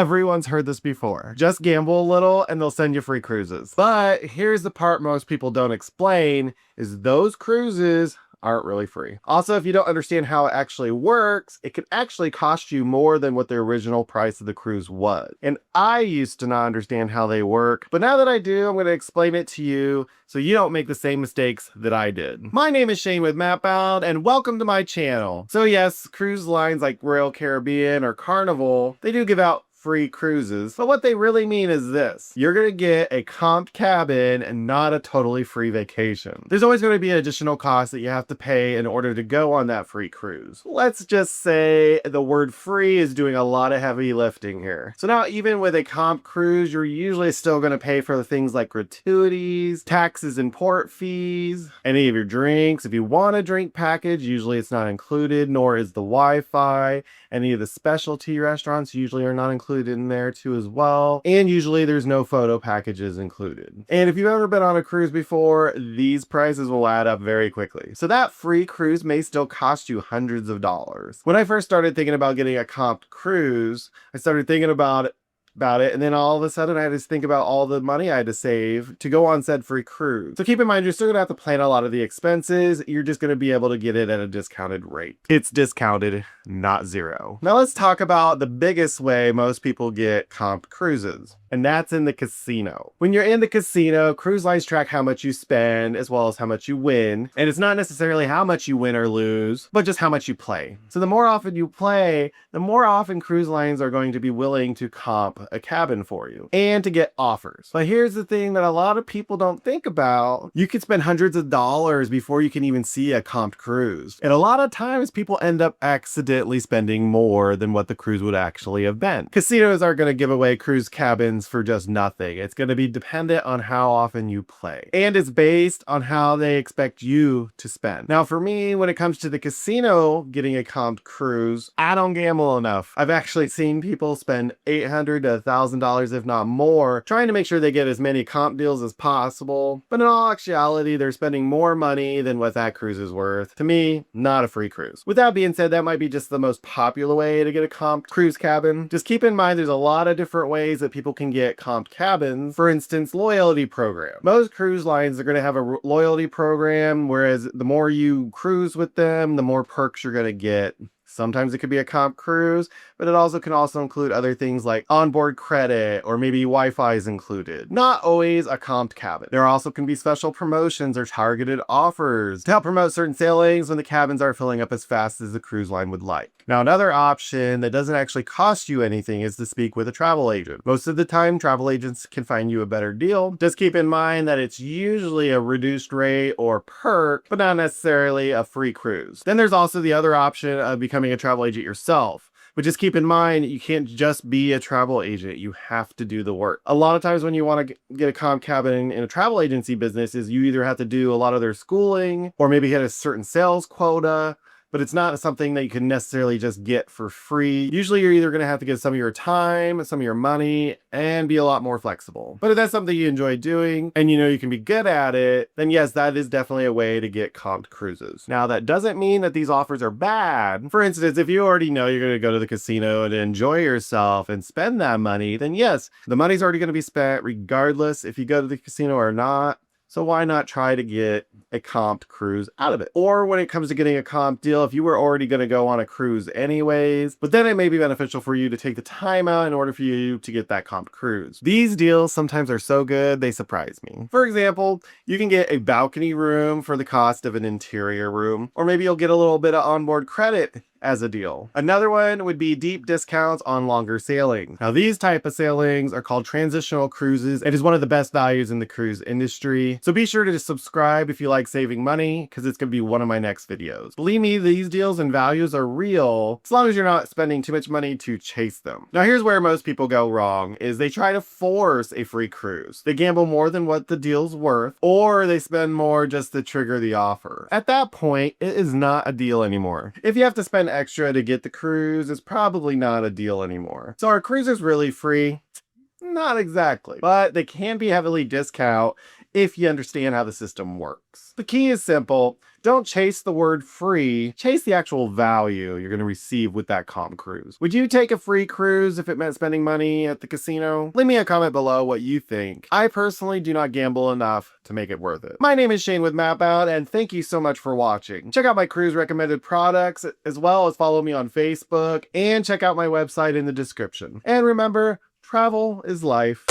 Everyone's heard this before. Just gamble a little and they'll send you free cruises. But here's the part most people don't explain is those cruises aren't really free. Also, if you don't understand how it actually works, it could actually cost you more than what the original price of the cruise was. And I used to not understand how they work, but now that I do, I'm going to explain it to you so you don't make the same mistakes that I did. My name is Shane with MapBound, and welcome to my channel. So yes, cruise lines like Royal Caribbean or Carnival, they do give out free cruises, but what they really mean is this: you're gonna get a comped cabin and not a totally free vacation. There's always going to be an additional cost that you have to pay in order to go on that free cruise. Let's just say the word free is doing a lot of heavy lifting here. So now even with a comp cruise, you're usually still going to pay for the things like gratuities, taxes and port fees, any of your drinks. If you want a drink package, usually it's not included, nor is the Wi-Fi. Any of the specialty restaurants usually are not included in there too as well. And usually there's no photo packages included. And if you've ever been on a cruise before, these prices will add up very quickly. So that free cruise may still cost you hundreds of dollars. When I first started thinking about getting a comped cruise, I started thinking about it, and then all of a sudden I had to think about all the money I had to save to go on said free cruise. So keep in mind, you're still gonna have to plan a lot of the expenses. You're just gonna be able to get it at a discounted rate. It's discounted, not zero. Now let's talk about the biggest way most people get comp cruises, and that's in the casino. When you're in the casino, cruise lines track how much you spend as well as how much you win. And it's not necessarily how much you win or lose, but just how much you play. So the more often you play, the more often cruise lines are going to be willing to comp a cabin for you and to get offers. But here's the thing that a lot of people don't think about. You can spend hundreds of dollars before you can even see a comped cruise. And a lot of times people end up accidentally spending more than what the cruise would actually have been. Casinos aren't going to give away cruise cabins for just nothing. It's going to be dependent on how often you play. And it's based on how they expect you to spend. Now for me, when it comes to the casino getting a comped cruise, I don't gamble enough. I've actually seen people spend $800 to $1,000, if not more, trying to make sure they get as many comp deals as possible. But in all actuality, they're spending more money than what that cruise is worth. To me, not a free cruise. With that being said, that might be just the most popular way to get a comped cruise cabin. Just keep in mind there's a lot of different ways that people can get comped cabins. For instance, loyalty program. Most cruise lines are going to have a loyalty program, whereas the more you cruise with them, the more perks you're going to get. Sometimes it could be a comp cruise, but it also can include other things like onboard credit or maybe Wi-Fi is included. Not always a comped cabin. There also can be special promotions or targeted offers to help promote certain sailings when the cabins aren't filling up as fast as the cruise line would like. Now, another option that doesn't actually cost you anything is to speak with a travel agent. Most of the time, travel agents can find you a better deal. Just keep in mind that it's usually a reduced rate or perk, but not necessarily a free cruise. Then there's also the other option of becoming a travel agent yourself. But just keep in mind, you can't just be a travel agent. You have to do the work. A lot of times when you want to get a comp cabin in a travel agency business is you either have to do a lot of their schooling or maybe hit a certain sales quota. But it's not something that you can necessarily just get for free. Usually you're either going to have to give some of your time, some of your money, and be a lot more flexible. But if that's something you enjoy doing and you know you can be good at it, then yes, that is definitely a way to get comped cruises. Now that doesn't mean that these offers are bad. For instance, if you already know you're going to go to the casino and enjoy yourself and spend that money, then yes, the money's already going to be spent regardless if you go to the casino or not. So why not try to get a comped cruise out of it? Or when it comes to getting a comp deal, if you were already going to go on a cruise anyways, but then it may be beneficial for you to take the time out in order for you to get that comp cruise. These deals sometimes are so good, they surprise me. For example, you can get a balcony room for the cost of an interior room, or maybe you'll get a little bit of onboard credit as a deal. Another one would be deep discounts on longer sailings. Now these type of sailings are called transitional cruises. It is one of the best values in the cruise industry. So be sure to subscribe if you like saving money, because it's going to be one of my next videos. Believe me, these deals and values are real, as long as you're not spending too much money to chase them. Now here's where most people go wrong, is they try to force a free cruise. They gamble more than what the deal's worth, or they spend more just to trigger the offer. At that point, it is not a deal anymore. If you have to spend extra to get the cruise, it's probably not a deal anymore. So are cruises really free? Not exactly, but they can be heavily discounted if you understand how the system works. The key is simple. Don't chase the word free, chase the actual value you're going to receive with that calm cruise. Would you take a free cruise if it meant spending money at the casino? Leave me a comment below what you think. I personally do not gamble enough to make it worth it. My name is Shane with MapBound, and thank you so much for watching. Check out my cruise recommended products, as well as follow me on Facebook, and check out my website in the description. And remember, travel is life.